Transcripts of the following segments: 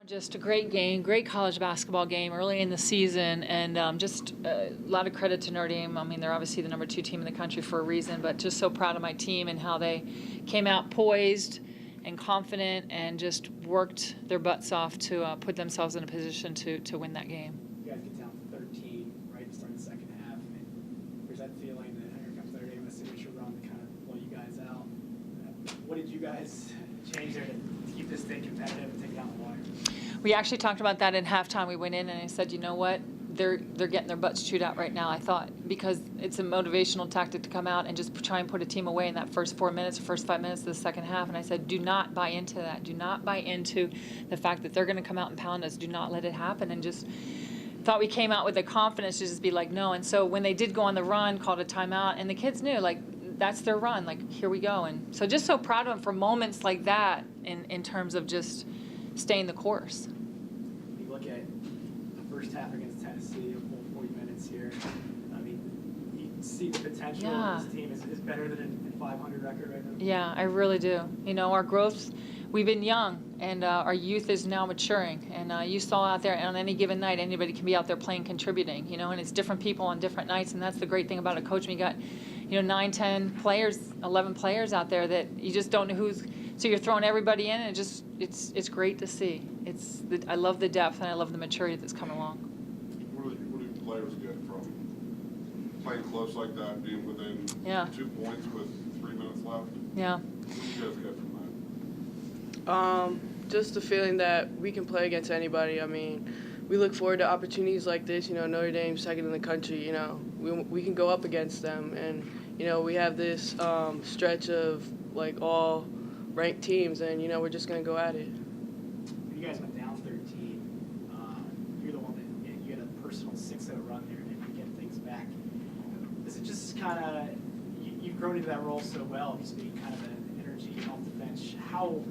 Just a great game, great college basketball game early in the season, and just a lot of credit to Notre Dame. I mean, they're obviously the #2 team in the country for a reason, but just so proud of my team and how they came out poised and confident and just worked their butts off to put themselves in a position to win that game. You guys get down to 13 right to start the second half. And there's that feeling that here comes Notre Dame, a signature run to kind of blow you guys out. What did you guys change there to keep this thing competitive and take it down the wire? We actually talked about that at halftime. We went in and I said, you know what? They're getting their butts chewed out right now, I thought, because it's a motivational tactic to come out and just try and put a team away in that first 4 minutes or first 5 minutes of the second half. And I said, do not buy into that. Do not buy into the fact that they're going to come out and pound us. Do not let it happen. And just thought we came out with the confidence to just be like, no. And so when they did go on the run, called a timeout, and the kids knew, like, that's their run. Like, here we go. And so just so proud of them for moments like that in terms of just staying the course. You look at the first half against Tennessee, a full 40 minutes here. I mean, you see the potential of this team is better than a 500 record right now. Yeah, I really do. You know, our growth, we've been young, and our youth is now maturing. And you saw out there on any given night, anybody can be out there playing, contributing, you know, and it's different people on different nights. And that's the great thing about a coach. When you got, 9, 10 players, 11 players out there that you just don't know who's. So you're throwing everybody in, and it's great to see. I love the depth and I love the maturity that's come along. What do players get from playing close like that, being within 2 points with 3 minutes left? Yeah. What do you guys get from that? Just the feeling that we can play against anybody. I mean, we look forward to opportunities like this. Notre Dame, second in the country. We can go up against them, and we have this stretch of like all ranked teams, and we're just gonna go at it. You guys went down 13. You're the one that you had a personal 6-0 run there, and you get things back. Is it just kind of you've grown into that role so well, just being kind of an energy off the bench? How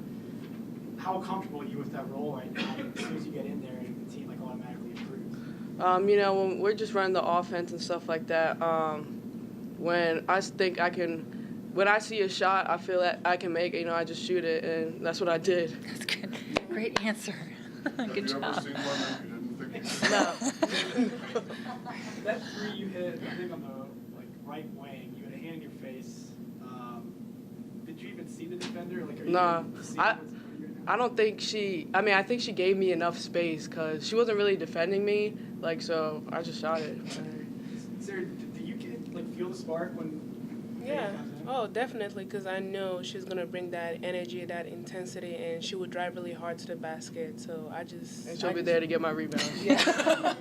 comfortable are you with that role right now? As soon as you get in there, and the team like automatically improves. When we're just running the offense and stuff like that, when I think I can. When I see a shot, I feel that I can make it, I just shoot it, and that's what I did. That's good. Great answer. Good job. Have you ever seen one that you didn't think you could? No. That three you hit, I think on the right wing, you had a hand in your face. Did you even see the defender? Nah, I don't think she. I mean, I think she gave me enough space because she wasn't really defending me. So I just shot it. Sarah, do you feel the spark when? Yeah. Oh, definitely, because I know she's going to bring that energy, that intensity, and she would drive really hard to the basket. So And she'll be there to get my rebound. Yeah.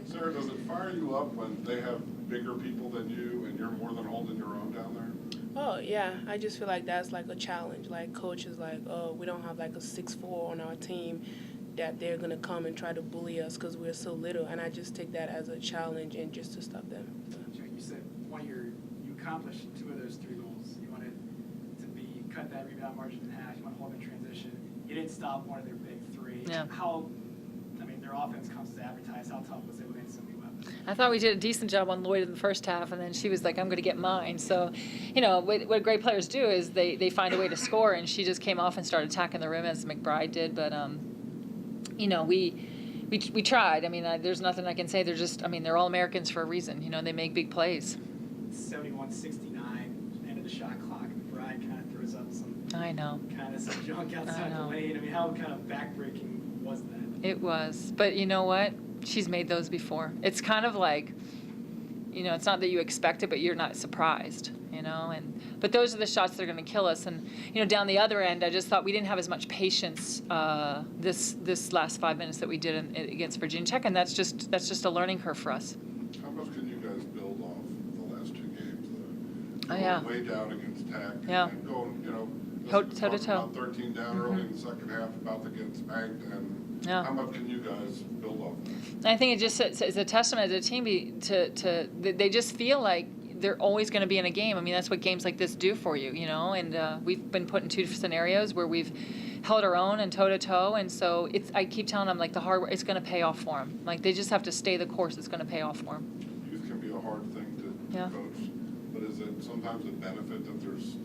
Sarah, does it fire you up when they have bigger people than you and you're more than holding your own down there? Oh, yeah. I just feel like that's like a challenge. Like, coach is like, oh, we don't have like a 6'4" on our team that they're going to come and try to bully us because we're so little. And I just take that as a challenge and just to stop them. So. You said you accomplished 2 of those 3 goals. You wanted to cut that rebound margin in half. You want to hold in transition. You didn't stop one of their big 3. Yeah. Their offense comes as advertised. How tough was it within so many weapons? I thought we did a decent job on Lloyd in the first half, and then she was like, I'm going to get mine. So, what great players do is they find a way to score, and she just came off and started attacking the rim as McBride did. But, we tried. I mean, there's nothing I can say. They're all Americans for a reason. They make big plays. 71-69, end of the shot clock. McBride kind of throws up some junk outside the lane. I mean, how kind of backbreaking was that? It was. But you know what? She's made those before. It's kind of like, it's not that you expect it, but you're not surprised, But those are the shots that are going to kill us. And, down the other end, I just thought we didn't have as much patience this last 5 minutes that we did against Virginia Tech, and that's just a learning curve for us. How much can you guys build off the last 2 games? Way down against Tech. Yeah. And going, toe to toe. About 13 down early in the second half, about to get spanked, and how much can you guys build off that? I think it just is a testament to the team to they just feel like they're always going to be in a game. I mean, that's what games like this do for you, And we've been put in 2 scenarios where we've held our own and toe to toe, and so I keep telling them the hard work, it's going to pay off for them. They just have to stay the course. It's going to pay off for them. Youth can be a hard thing to coach, but is it sometimes a benefit that there's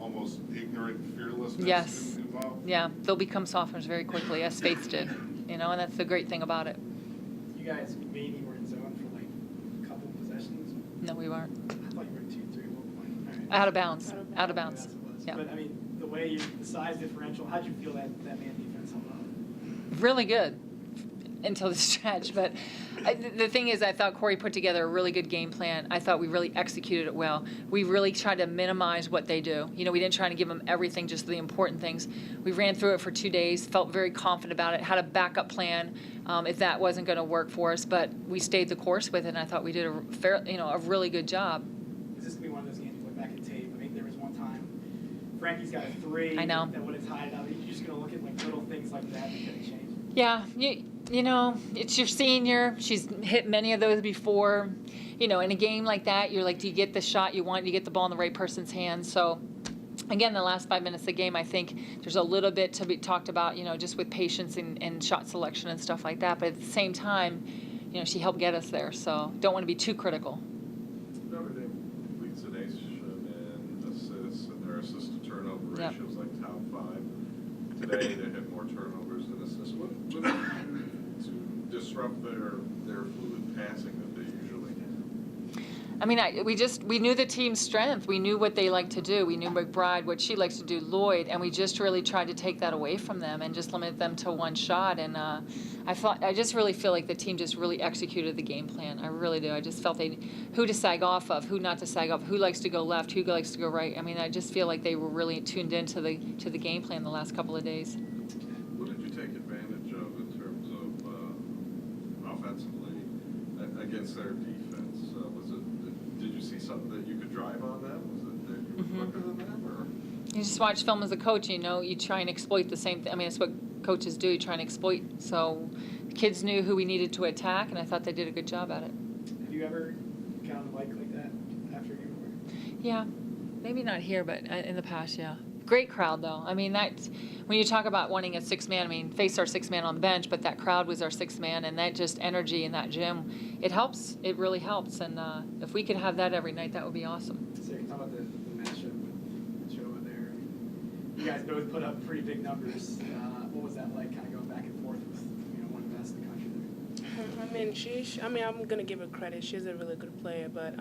almost ignorant fearlessness Yes. involved? Yeah, they'll become sophomores very quickly, as Faith did, and that's the great thing about it. You guys maybe were in zone for like a couple possessions. No, we weren't. I thought you were 2-3 at one point. All right. Out of bounds. Out of Yeah, bounds. that's what it was. Yeah. But I mean, the way the size differential, how'd you feel that man defense held up? Really good until the stretch. But the thing is, I thought Corey put together a really good game plan. I thought we really executed it well. We really tried to minimize what they do. We didn't try to give them everything, just the important things. We ran through it for 2 days, felt very confident about it, had a backup plan if that wasn't going to work for us. But we stayed the course with it, and I thought we did a really good job. Is this going to be one of those games you look back at tape? I think there was one time Frankie's got a 3 I know. that would have tied it up. You're just going to look at like little things like that could have changed. Yeah, it's your senior. She's hit many of those before. In a game like that, you're like, do you get the shot you want? Do you get the ball in the right person's hands? So, again, the last 5 minutes of the game, I think there's a little bit to be talked about, just with patience and shot selection and stuff like that. But at the same time, she helped get us there. So, don't want to be too critical. Notre Dame leads the nation in assists, and their assist to turnover Yep. ratio is like top 5. Today, they had more turnovers than assists. What did they do to disrupt their fluid passing that they usually have? I mean, we knew the team's strength. We knew what they like to do. We knew McBride, what she likes to do, Lloyd, and we just really tried to take that away from them and just limit them to one shot. And I just really feel like the team just really executed the game plan. I really do. I just felt who to sag off of, who not to sag off, who likes to go left, who likes to go right. I mean, I just feel like they were really tuned into the game plan the last couple of days. What did you take advantage of in terms of offensively against their defense? Did you see something that you could drive on them? Was it that you were quicker than them, or? You just watch film as a coach, you try and exploit the same thing. I mean, it's what coaches do. You try and exploit. So the kids knew who we needed to attack, and I thought they did a good job at it. Have you ever gotten on the bike like that after a game? Yeah, maybe not here, but in the past, yeah. Great crowd, though. I mean, when you talk about wanting a 6-man, I mean, Faith's our 6-man on the bench, but that crowd was our 6-man, and that just energy in that gym, it helps. It really helps, and if we could have that every night, that would be awesome. So you can talk about the matchup with Joe over there. You guys both put up pretty big numbers. What was that like, kind of going back and forth with one of the best in the country there? I'm gonna give her credit. She's a really good player, but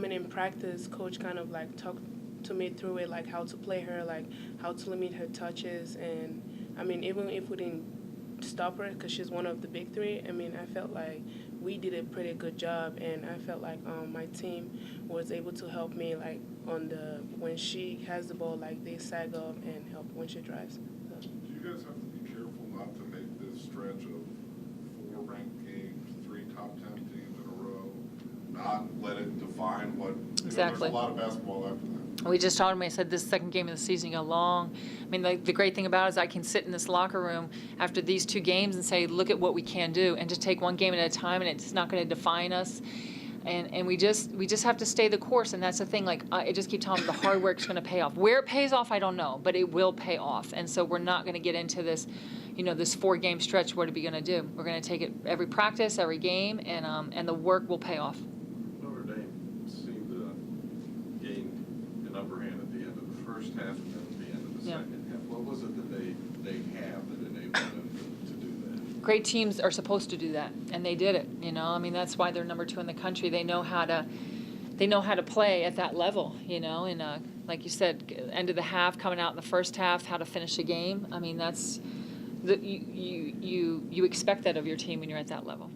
in practice, coach kind of like talked to me through it, like how to play her, like how to limit her touches, and even if we didn't stop her because she's one of the big 3, I felt like we did a pretty good job, and I felt like my team was able to help me like when she has the ball, like they sag off and help when she drives. So. Do you guys have to be careful not to make this stretch of 4 ranked games, 3 top 10 teams in a row, not let it define what? Exactly. There's a lot of basketball after that. We just told him, I said, this second game of the season, you go long. I mean, the great thing about it is I can sit in this locker room after these 2 games and say, look at what we can do, and just take one game at a time, and it's not going to define us. And we just have to stay the course, and that's the thing. Like, I just keep telling them the hard work's going to pay off. Where it pays off, I don't know, but it will pay off. And so we're not going to get into this, this 4-game stretch. What are we going to do? We're going to take it every practice, every game, and the work will pay off. Notre Dame seemed to gain an upper hand at the end of the first half and then at the end of the second half. What was it that they have that enabled them to do that? Great teams are supposed to do that, and they did it. That's why they're number 2 in the country. They know how to play at that level. And like you said, end of the half, coming out in the first half, how to finish a game. I mean, that's you expect that of your team when you're at that level.